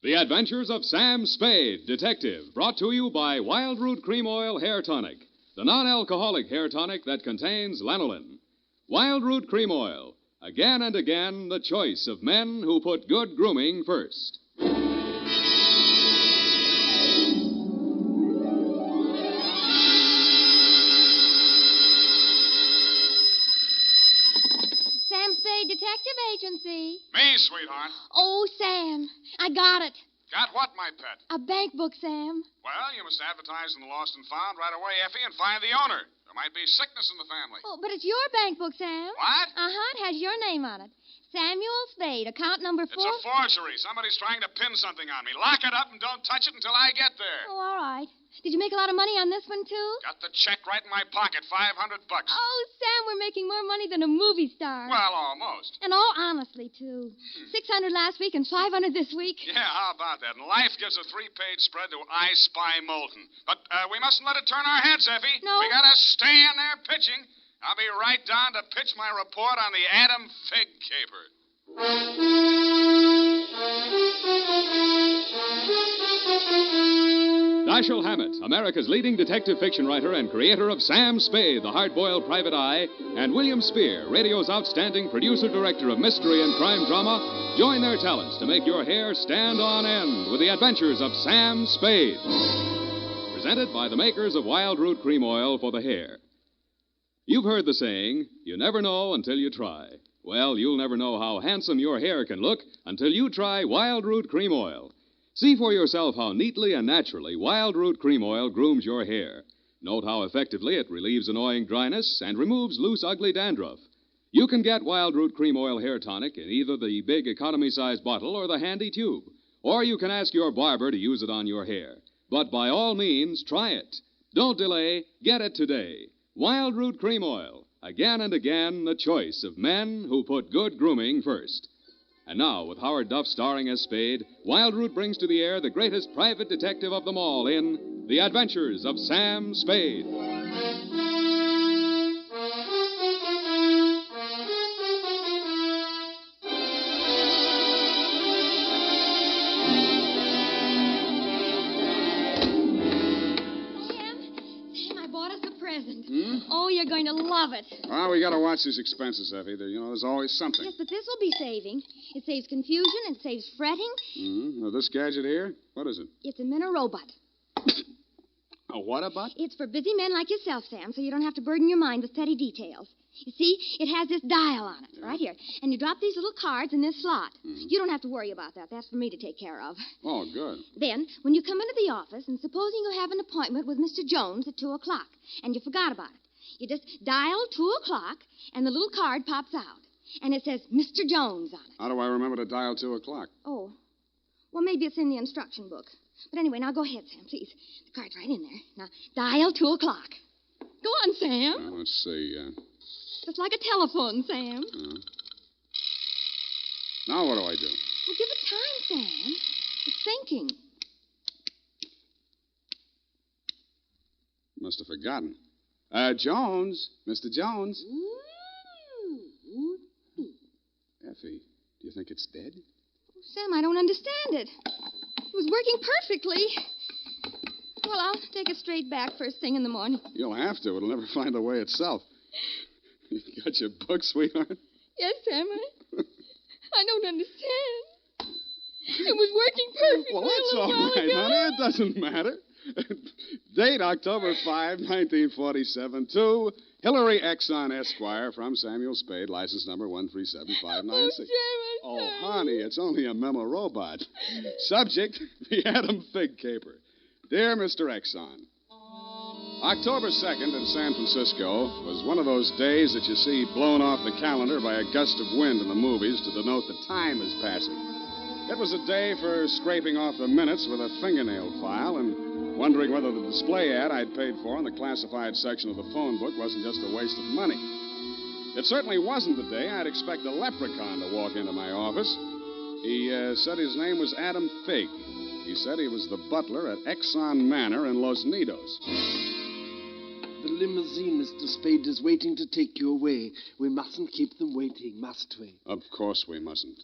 The Adventures of Sam Spade, Detective, brought to you by Wild Root Cream Oil Hair Tonic, the non-alcoholic hair tonic that contains lanolin. Wild Root Cream Oil, again and again the choice of men who put good grooming first. Sam Spade Detective Agency. Me, sweetheart. Oh, Sam, I got it. Got what, my pet? A bank book, Sam. Well, you must advertise in the Lost and Found right away, Effie, and find the owner. There might be sickness in the family. Oh, but it's your bank book, Sam. What? Uh-huh, it has your name on it. Samuel Spade, account number 4. It's a forgery. Somebody's trying to pin something on me. Lock it up and don't touch it until I get there. Oh, all right. Did you make a lot of money on this one, too? Got the check right in my pocket, $500. Oh, Sam, we're making more money than a movie star. Well, almost. And all honestly, too. 600 last week and 500 this week. Yeah, how about that? And life gives a 3-page spread to I Spy Moulton. But we mustn't let it turn our heads, Effie. No. We gotta stay in there pitching. I'll be right down to pitch my report on the Adam Figg caper. Dashiell Hammett, America's leading detective fiction writer and creator of Sam Spade, the hard-boiled private eye, and William Spier, radio's outstanding producer-director of mystery and crime drama, join their talents to make your hair stand on end with the Adventures of Sam Spade. Presented by the makers of Wild Root Cream Oil for the hair. You've heard the saying, you never know until you try. Well, you'll never know how handsome your hair can look until you try Wild Root Cream Oil. See for yourself how neatly and naturally Wild Root Cream Oil grooms your hair. Note how effectively it relieves annoying dryness and removes loose, ugly dandruff. You can get Wild Root Cream Oil Hair Tonic in either the big economy-size bottle or the handy tube. Or you can ask your barber to use it on your hair. But by all means, try it. Don't delay. Get it today. Wild Root Cream Oil. Again and again, the choice of men who put good grooming first. And now, with Howard Duff starring as Spade, Wild Root brings to the air the greatest private detective of them all in The Adventures of Sam Spade. Oh, you're going to love it. Well, we gotta watch these expenses, Effie. There's always something. Yes, but this will be saving. It saves confusion. It saves fretting. Mm-hmm. Now, this gadget here, what is it? It's a minute robot. A what-a-bot? It's for busy men like yourself, Sam, so you don't have to burden your mind with petty details. You see, it has this dial on it, right here. And you drop these little cards in this slot. Mm-hmm. You don't have to worry about that. That's for me to take care of. Oh, good. Then, when you come into the office, and supposing you have an appointment with Mr. Jones at 2 o'clock, and you forgot about it, you just dial 2 o'clock, and the little card pops out. And it says Mr. Jones on it. How do I remember to dial 2 o'clock? Oh. Well, maybe it's in the instruction book. But anyway, now go ahead, Sam, please. The card's right in there. Now, dial 2 o'clock. Go on, Sam. Let's see. Just like a telephone, Sam. Now what do I do? Well, give it time, Sam. It's thinking. Must have forgotten. Jones. Mr. Jones. Effie, do you think it's dead? Oh, Sam, I don't understand it. It was working perfectly. Well, I'll take it straight back first thing in the morning. You'll have to. It'll never find the way itself. You got your book, sweetheart? Yes, Sam. I don't understand. It was working perfectly. Well, that's all right, honey. It doesn't matter. Date October 5, 1947, to Hillary Exxon Esquire from Samuel Spade, license number 137596. Oh, honey, it's only a memo robot. Subject, the Adam Figg caper. Dear Mr. Exxon, October 2nd in San Francisco was one of those days that you see blown off the calendar by a gust of wind in the movies to denote the time is passing. It was a day for scraping off the minutes with a fingernail file and wondering whether the display ad I'd paid for in the classified section of the phone book wasn't just a waste of money. It certainly wasn't the day I'd expect a leprechaun to walk into my office. He said his name was Adam Figg. He said he was the butler at Exxon Manor in Los Nidos. The limousine, Mr. Spade, is waiting to take you away. We mustn't keep them waiting, must we? Of course we mustn't.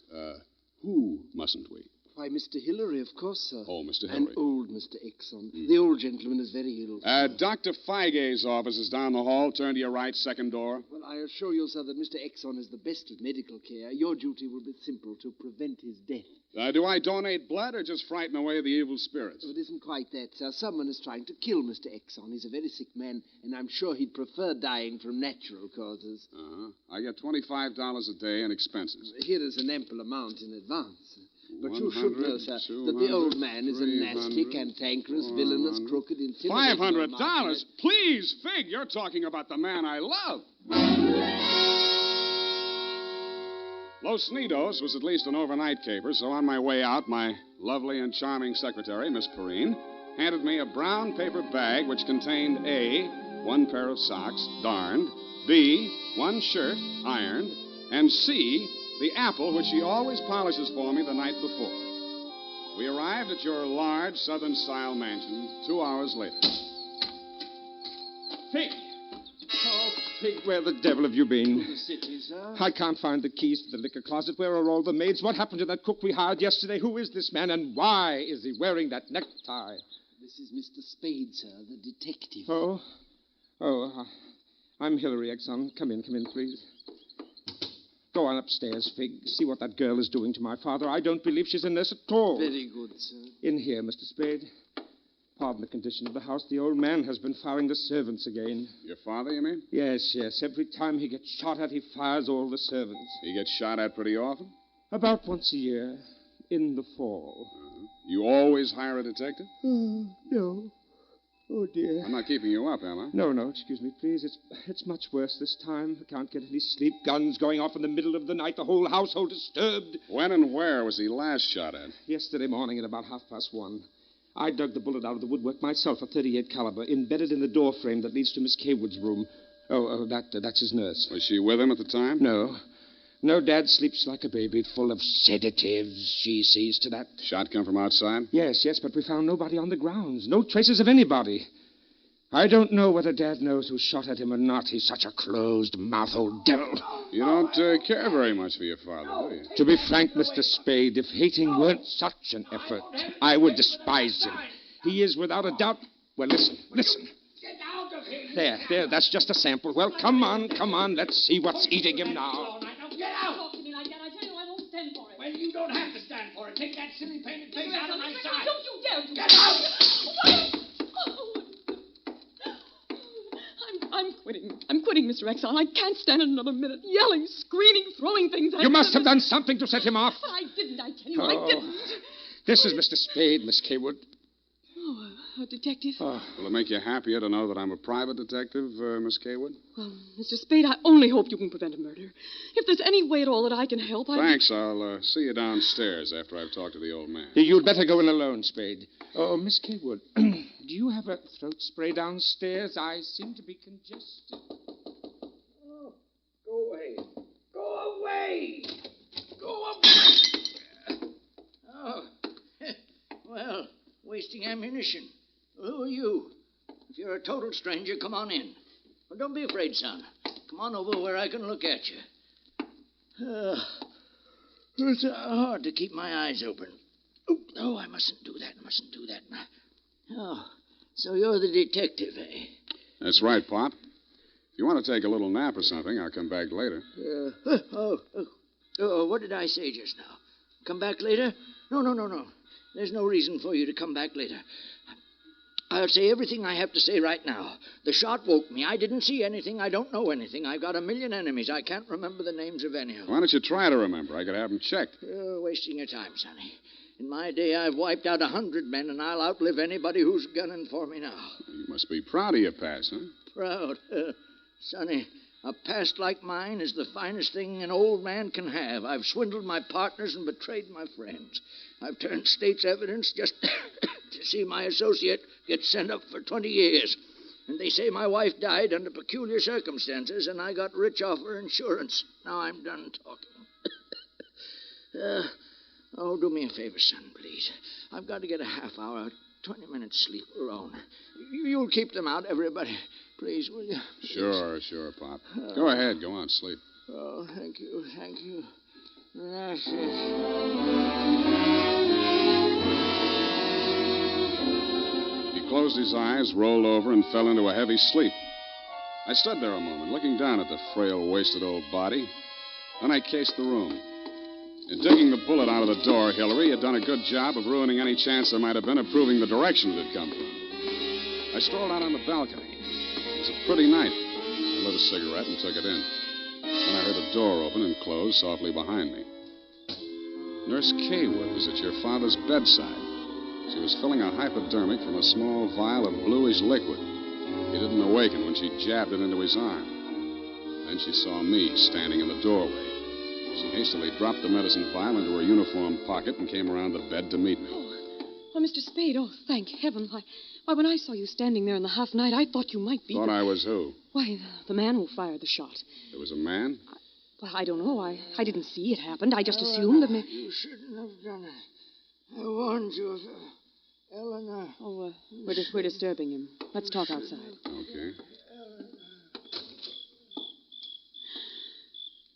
Who mustn't we? Why, Mr. Hillary, of course, sir. Oh, Mr. And Hillary. old Mr. Exon. The old gentleman is very ill. Dr. Figg's office is down the hall. Turn to your right, second door. Well, I assure you, sir, that Mr. Exon is the best of medical care. Your duty will be simple, to prevent his death. Do I donate blood or just frighten away the evil spirits? Oh, it isn't quite that, sir. Someone is trying to kill Mr. Exon. He's a very sick man, and I'm sure he'd prefer dying from natural causes. I get $25 a day in expenses. Here is an ample amount in advance. But you should know, sir, that the old man is a nasty, cantankerous, villainous, crooked, intimidating... $500? Please, Figg, you're talking about the man I love. Los Nidos was at least an overnight caper, so on my way out, my lovely and charming secretary, Miss Perrine, handed me a brown paper bag which contained A, one pair of socks, darned, B, one shirt, ironed, and C, the apple which she always polishes for me the night before. We arrived at your large Southern-style mansion 2 hours later. Figg! Oh, Figg, where the devil have you been? The city, sir. I can't find the keys to the liquor closet. Where are all the maids? What happened to that cook we hired yesterday? Who is this man, and why is he wearing that necktie? This is Mr. Spade, sir, the detective. Oh, I'm Hillary Exon. Come in, please. Go on upstairs, Figg. See what that girl is doing to my father. I don't believe she's a nurse at all. Very good, sir. In here, Mr. Spade. Pardon the condition of the house. The old man has been firing the servants again. Your father, you mean? Yes. Every time he gets shot at, he fires all the servants. He gets shot at pretty often? About once a year, in the fall. You always hire a detective? No. Oh, dear. I'm not keeping you up, am I? No, excuse me, please. It's much worse this time. I can't get any sleep. Guns going off in the middle of the night. The whole household disturbed. When and where was he last shot at? Yesterday morning at about 1:30. I dug the bullet out of the woodwork myself, a .38 caliber, embedded in the door frame that leads to Miss Kaywood's room. That's his nurse. Was she with him at the time? No, Dad sleeps like a baby, full of sedatives. She sees to that. Shot come from outside? Yes, but we found nobody on the grounds. No traces of anybody. I don't know whether Dad knows who shot at him or not. He's such a closed-mouthed old devil. You don't care very much for your father, do you? To be frank, Mr. Spade, if hating weren't such an effort, I would despise him. He is without a doubt... Well, listen. Get out of here! There, that's just a sample. Well, come on, let's see what's eating him now. All right, now get out! Talk to me like that. I tell you, I won't stand for it. Well, you don't have to stand for it. Take that silly painted face out of my sight. Don't you dare to. Get out! I'm quitting. I'm quitting, Mr. Exon. I can't stand it another minute. Yelling, screaming, throwing things at You him. must have done something to set him off. I didn't, I tell you. I didn't. This is Mr. Spade, Miss Kaywood. Oh, a detective? Will it make you happier to know that I'm a private detective, Miss Kaywood? Well, Mr. Spade, I only hope you can prevent a murder. If there's any way at all that I can help, Thanks. I'll see you downstairs after I've talked to the old man. You'd better go in alone, Spade. Oh, Miss Kaywood, do you have a throat spray downstairs? I seem to be congested. Oh, go away. Go away! Go away! Oh, well, wasting ammunition. Who are you? If you're a total stranger, come on in. Well, don't be afraid, son. Come on over where I can look at you. It's hard to keep my eyes open. Oh, I mustn't do that. Oh, so you're the detective, eh? That's right, Pop. If you want to take a little nap or something, I'll come back later. What did I say just now? Come back later? No. There's no reason for you to come back later. I'll say everything I have to say right now. The shot woke me. I didn't see anything. I don't know anything. I've got a million enemies. I can't remember the names of any of them. Why don't you try to remember? I could have them checked. You're wasting your time, Sonny. In my day, I've wiped out 100 men, and I'll outlive anybody who's gunning for me now. You must be proud of your past, huh? Proud? Sonny, a past like mine is the finest thing an old man can have. I've swindled my partners and betrayed my friends. I've turned state's evidence just to see my associate get sent up for 20 years. And they say my wife died under peculiar circumstances, and I got rich off her insurance. Now I'm done talking. Do me a favor, son, please. I've got to get a half hour, 20 minutes sleep alone. You'll keep them out, everybody. Please, will you? Sure, Pop. Go ahead. Go on, sleep. Oh, thank you. Gracias. closed his eyes, rolled over, and fell into a heavy sleep. I stood there a moment, looking down at the frail, wasted old body. Then I cased the room. In digging the bullet out of the door, Hillary had done a good job of ruining any chance there might have been of proving the direction it had come from. I strolled out on the balcony. It was a pretty night. I lit a cigarette and took it in. Then I heard a door open and close softly behind me. Nurse Kaywood was at your father's bedside. She was filling a hypodermic from a small vial of bluish liquid. He didn't awaken when she jabbed it into his arm. Then she saw me standing in the doorway. She hastily dropped the medicine vial into her uniform pocket and came around the bed to meet me. Oh, Mr. Spade, oh, thank heaven. Why, when I saw you standing there in the half-night, I thought you might be... Thought I was who? Why, the man who fired the shot. There was a man? Well, I don't know. I didn't see it happened. I just assumed that... You shouldn't have done it. I warned you, Eleanor. Oh, we're disturbing him. Let's talk outside. Okay.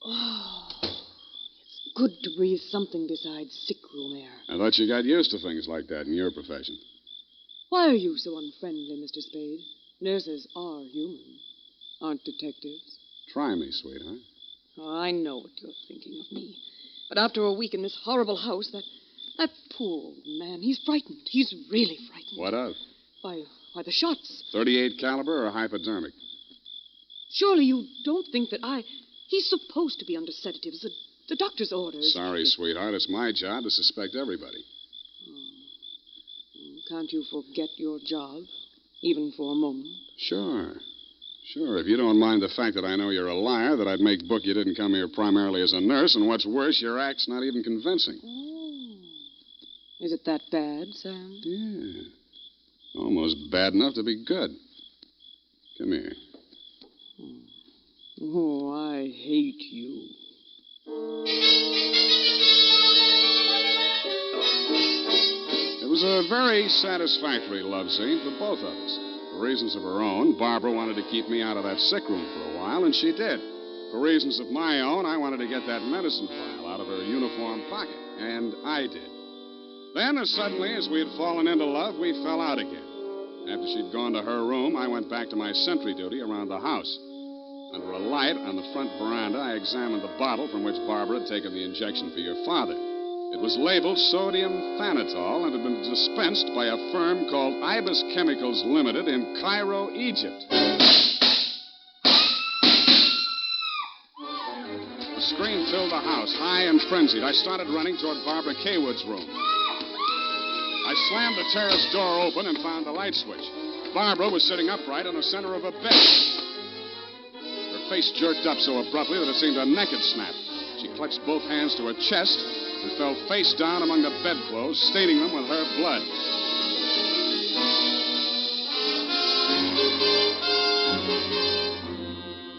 Oh, it's good to breathe something besides sick room air. I thought you got used to things like that in your profession. Why are you so unfriendly, Mr. Spade? Nurses are human, aren't detectives? Try me, sweetheart. Oh, I know what you're thinking of me. But after a week in this horrible house, that poor old man, he's frightened. He's really frightened. What of? Why, the shots. 38 caliber or hypodermic? Surely you don't think that He's supposed to be under sedatives. The doctor's orders. Sorry, sweetheart. It's my job to suspect everybody. Can't you forget your job, even for a moment? Sure. If you don't mind the fact that I know you're a liar, that I'd make book you didn't come here primarily as a nurse, and what's worse, your act's not even convincing. Oh. Is it that bad, Sam? Yeah. Almost bad enough to be good. Come here. Oh, I hate you. It was a very satisfactory love scene for both of us. For reasons of her own, Barbara wanted to keep me out of that sick room for a while, and she did. For reasons of my own, I wanted to get that medicine vial out of her uniform pocket, and I did. Then, as suddenly as we had fallen into love, we fell out again. After she'd gone to her room, I went back to my sentry duty around the house. Under a light on the front veranda, I examined the bottle from which Barbara had taken the injection for your father. It was labeled sodium thanatol and had been dispensed by a firm called Ibis Chemicals Limited in Cairo, Egypt. The scream filled the house, high and frenzied. I started running toward Barbara Kaywood's room. I slammed the terrace door open and found the light switch. Barbara was sitting upright in the center of a bed. Her face jerked up so abruptly that it seemed her neck had snapped. She clutched both hands to her chest and fell face down among the bedclothes, staining them with her blood.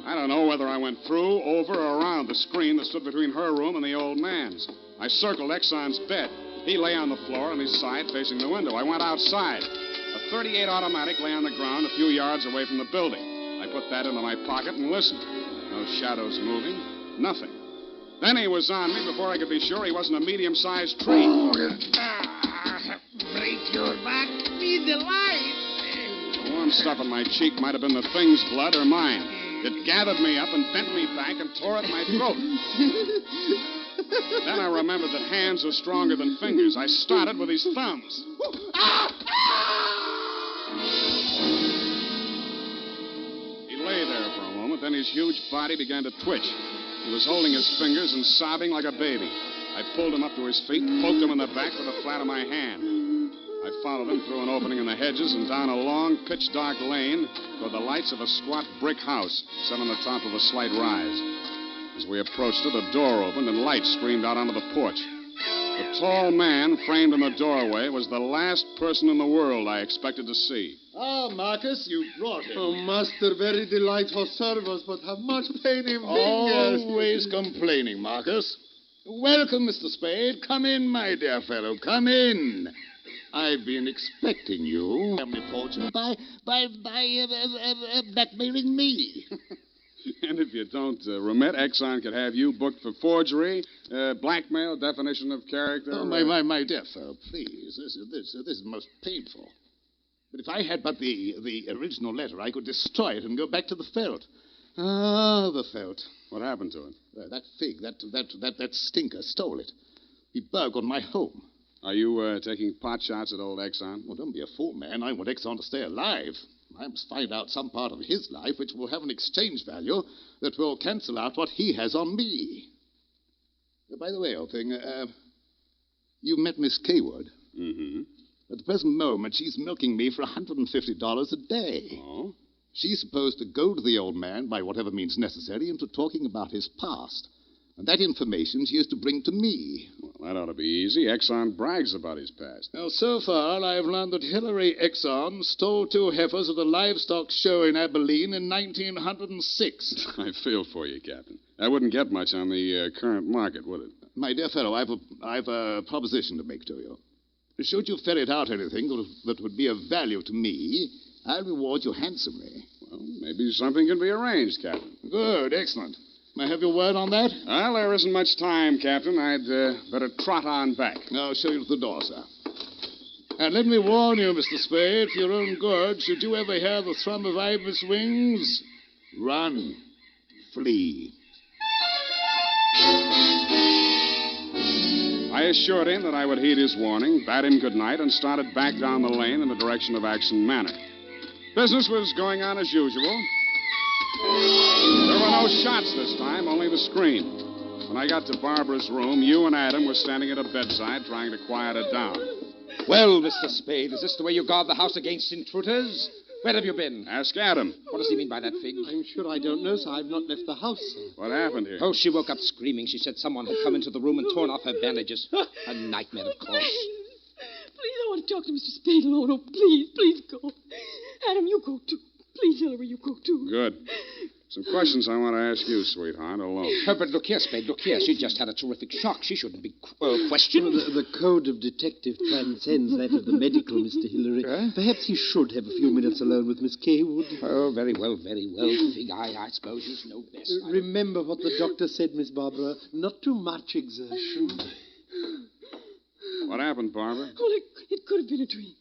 I don't know whether I went through, over, or around the screen that stood between her room and the old man's. I circled Exxon's bed. He lay on the floor on his side facing the window. I went outside. A .38 automatic lay on the ground a few yards away from the building. I put that into my pocket and listened. No shadows moving. Nothing. Then he was on me before I could be sure he wasn't a medium-sized tree. Break your back. Be the light. The warm stuff on my cheek might have been the thing's blood or mine. It gathered me up and bent me back and tore at my throat. Then I remembered that hands are stronger than fingers. I started with his thumbs. He lay there for a moment, then his huge body began to twitch. He was holding his fingers and sobbing like a baby. I pulled him up to his feet, poked him in the back with the flat of my hand. I followed him through an opening in the hedges and down a long, pitch-dark lane toward the lights of a squat brick house set on the top of a slight rise. As we approached it, a door opened and light streamed out onto the porch. The tall man framed in the doorway was the last person in the world I expected to see. Ah, Marcus, you brought him. Oh, master, very delightful service, but have much pain in fingers. Always complaining, Marcus. Welcome, Mr. Spade. Come in, my dear fellow. Come in. I've been expecting you. Family fortune by blackmailing me. And if you don't remit, Exxon could have you booked for forgery, blackmail, definition of character. Oh, my dear fellow, please. This is most painful. But if I had but the original letter, I could destroy it and go back to the felt. Ah, the felt. What happened to it? That Figg, that stinker stole it. He burgled my home. Are you taking pot shots at old Exxon? Well, don't be a fool, man. I want Exxon to stay alive. I must find out some part of his life which will have an exchange value that will cancel out what he has on me. By the way, old thing, you met Miss Kaywood. Mm-hmm. At the present moment, she's milking me for $150 a day. Oh? She's supposed to goad the old man, by whatever means necessary, into talking about his past. And that information she is to bring to me. Well, that ought to be easy. Exxon brags about his past. Now, so far, I've learned that Hilary Exxon stole 2 heifers at a livestock show in Abilene in 1906. I feel for you, Captain. That wouldn't get much on the current market, would it? My dear fellow, I've a proposition to make to you. Should you ferret out anything that would be of value to me, I'll reward you handsomely. Well, maybe something can be arranged, Captain. Good, excellent. May I have your word on that? Well, there isn't much time, Captain. I'd better trot on back. I'll show you to the door, sir. And let me warn you, Mr. Spade, for your own good, should you ever hear the thrum of Ibis wings, run, flee. I assured him that I would heed his warning, bade him good night, and started back down the lane in the direction of Action Manor. Business was going on as usual. There were no shots this time, only the scream. When I got to Barbara's room, you and Adam were standing at her bedside trying to quiet her down. Well, Mr. Spade, is this the way you guard the house against intruders? Where have you been? Ask Adam. What does he mean by that, Figg? I'm sure I don't know, sir. I've not left the house, sir. What happened here? Oh, she woke up screaming. She said someone had come into the room and torn off her bandages. A nightmare, of course. Please, I want to talk to Mr. Spade alone. Oh, please go. Adam, you go too. Please, Hillary, you go too. Good. Some questions I want to ask you, sweetheart, alone. Oh, but look here, Spade, look here. She just had a terrific shock. She shouldn't be questioned. The code of detective transcends that of the medical, Mr. Hillary. Perhaps he should have a few minutes alone with Miss Kaywood. Oh, very well, Figg. I suppose you know best. Remember what the doctor said, Miss Barbara. Not too much exertion. What happened, Barbara? Well, it could have been a dream.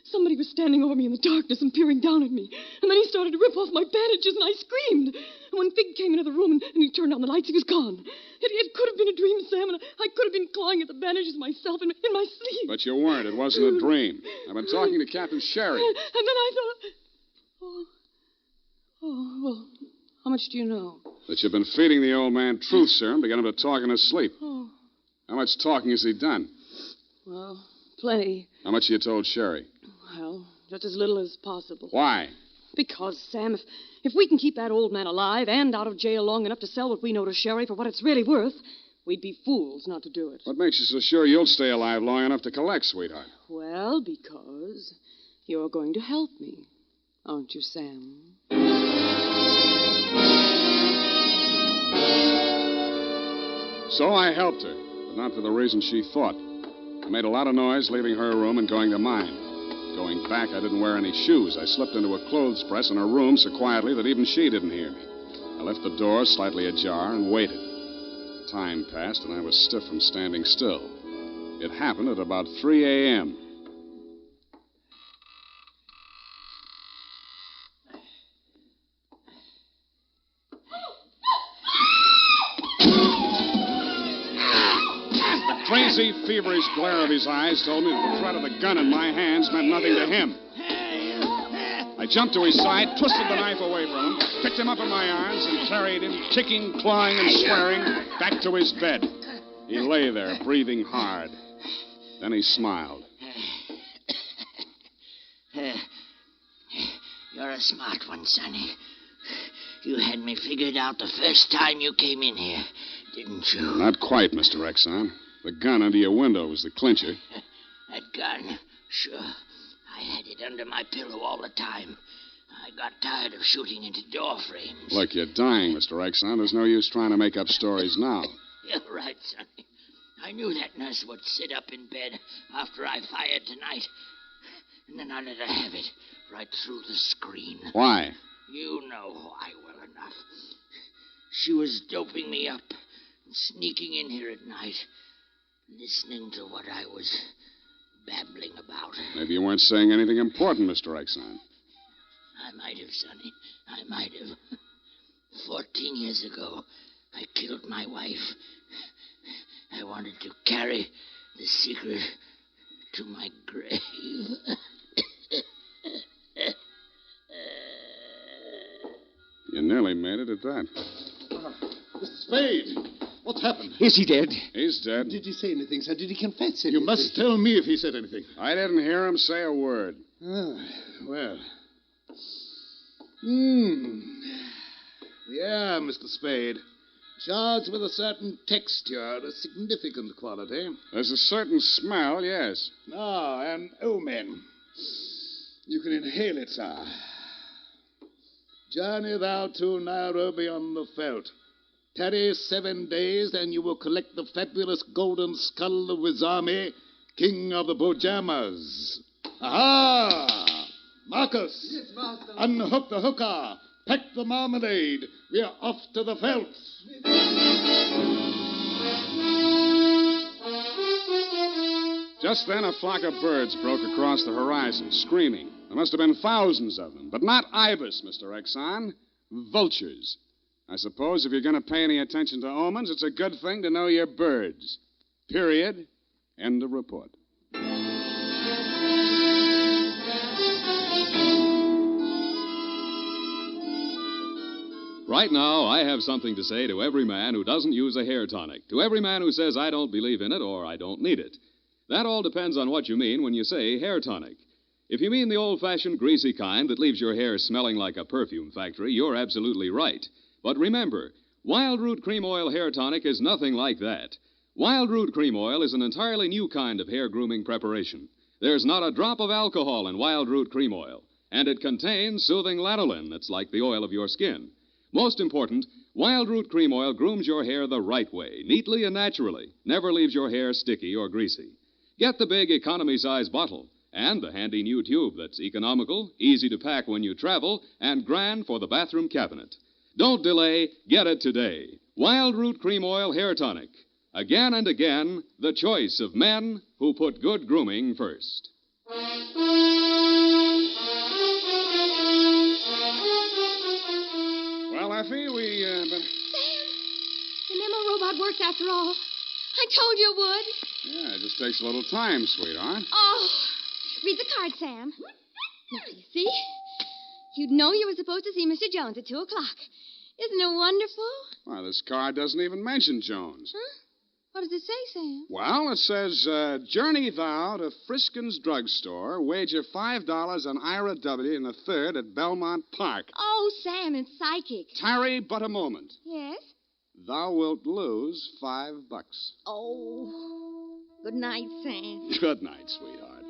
Somebody was standing over me in the darkness and peering down at me. And then he started to rip off my bandages, and I screamed. And when Figg came into the room and he turned on the lights, he was gone. It could have been a dream, Sam, and I could have been clawing at the bandages myself in my sleep. But you weren't. It wasn't a dream. I've been talking to Captain Sherry. And then I thought... Oh, well, how much do you know? That you've been feeding the old man truth serum to get him to talk in his sleep. Oh, How much talking has he done? well, plenty. How much you told Sherry? Well, just as little as possible. Why? Because, Sam, if we can keep that old man alive and out of jail long enough to sell what we know to Sherry for what it's really worth, we'd be fools not to do it. What makes you so sure you'll stay alive long enough to collect, sweetheart? Well, because you're going to help me, aren't you, Sam? So I helped her, but not for the reason she thought. I made a lot of noise leaving her room and going to mine. Going back, I didn't wear any shoes. I slipped into a clothes press in her room so quietly that even she didn't hear me. I left the door slightly ajar and waited. Time passed, and I was stiff from standing still. It happened at about 3 a.m. Crazy, feverish glare of his eyes told me that the threat of the gun in my hands meant nothing to him. I jumped to his side, twisted the knife away from him, picked him up in my arms, and carried him, kicking, clawing, and swearing, back to his bed. He lay there, breathing hard. Then he smiled. You're a smart one, Sonny. You had me figured out the first time you came in here, didn't you? Not quite, Mr. Exxon. The gun under your window was the clincher. That gun? Sure. I had it under my pillow all the time. I got tired of shooting into door frames. Look, you're dying, Mr. Exxon. There's no use trying to make up stories now. You're right, Sonny. I knew that nurse would sit up in bed after I fired tonight. And then I let her have it right through the screen. Why? You know why well enough. She was doping me up and sneaking in here at night, listening to what I was babbling about. Maybe you weren't saying anything important, Mr. Exxon. I might have, Sonny. I might have. 14 years ago, I killed my wife. I wanted to carry the secret to my grave. You nearly made it at that. Mr. Spade, what's happened? Is he dead? He's dead. Did he say anything, sir? Did he confess anything? You must tell me if he said anything. I didn't hear him say a word. Well. Yeah, Mr. Spade. Shards with a certain texture, a significant quality. There's a certain smell, yes. Ah, and omen. You can inhale it, sir. Journey thou to Nairobi on the veldt. Tarry 7 days, and you will collect the fabulous golden skull of Wizami, king of the Bojamas. Aha! Marcus! Yes, master. Unhook the hooker. Pack the marmalade. We are off to the veldt. Just then, a flock of birds broke across the horizon, screaming. There must have been thousands of them, but not ibis, Mr. Exxon. Vultures. I suppose if you're going to pay any attention to omens, it's a good thing to know your birds. Period. End of report. Right now, I have something to say to every man who doesn't use a hair tonic, to every man who says I don't believe in it or I don't need it. That all depends on what you mean when you say hair tonic. If you mean the old-fashioned greasy kind that leaves your hair smelling like a perfume factory, you're absolutely right. But remember, Wild Root Cream Oil Hair Tonic is nothing like that. Wild Root Cream Oil is an entirely new kind of hair grooming preparation. There's not a drop of alcohol in Wild Root Cream Oil, and it contains soothing lanolin that's like the oil of your skin. Most important, Wild Root Cream Oil grooms your hair the right way, neatly and naturally, never leaves your hair sticky or greasy. Get the big economy-size bottle and the handy new tube that's economical, easy to pack when you travel, and grand for the bathroom cabinet. Don't delay. Get it today. Wild Root Cream Oil Hair Tonic. Again and again, the choice of men who put good grooming first. Well, Effie, Sam, the memo robot works after all. I told you it would. Yeah, it just takes a little time, sweetheart. Oh, read the card, Sam. Now, you see? You'd know you were supposed to see Mr. Jones at 2 o'clock. Isn't it wonderful? Well, this card doesn't even mention Jones. Huh? What does it say, Sam? Well, it says, journey thou to Friskin's drugstore, wager $5 on Ira W. in the 3rd at Belmont Park. Oh, Sam, it's psychic. Tarry but a moment. Yes? Thou wilt lose $5. Oh. Good night, Sam. Good night, sweetheart.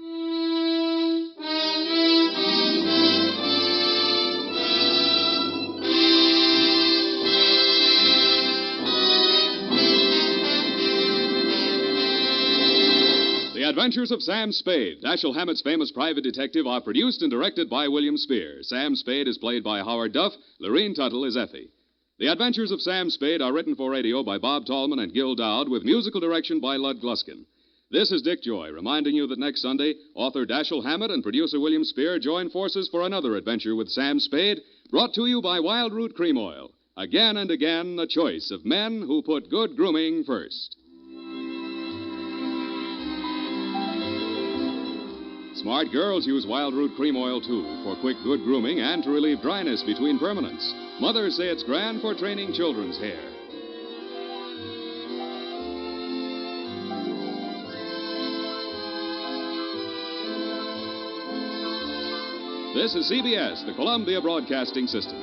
The Adventures of Sam Spade, Dashiell Hammett's famous private detective, are produced and directed by William Spier. Sam Spade is played by Howard Duff. Lurene Tuttle is Effie. The Adventures of Sam Spade are written for radio by Bob Tallman and Gil Dowd, with musical direction by Lud Gluskin. This is Dick Joy, reminding you that next Sunday, author Dashiell Hammett and producer William Spier join forces for another adventure with Sam Spade, brought to you by Wild Root Cream Oil. Again and again, the choice of men who put good grooming first. Smart girls use Wild Root Cream Oil, too, for quick, good grooming and to relieve dryness between permanents. Mothers say it's grand for training children's hair. This is CBS, the Columbia Broadcasting System.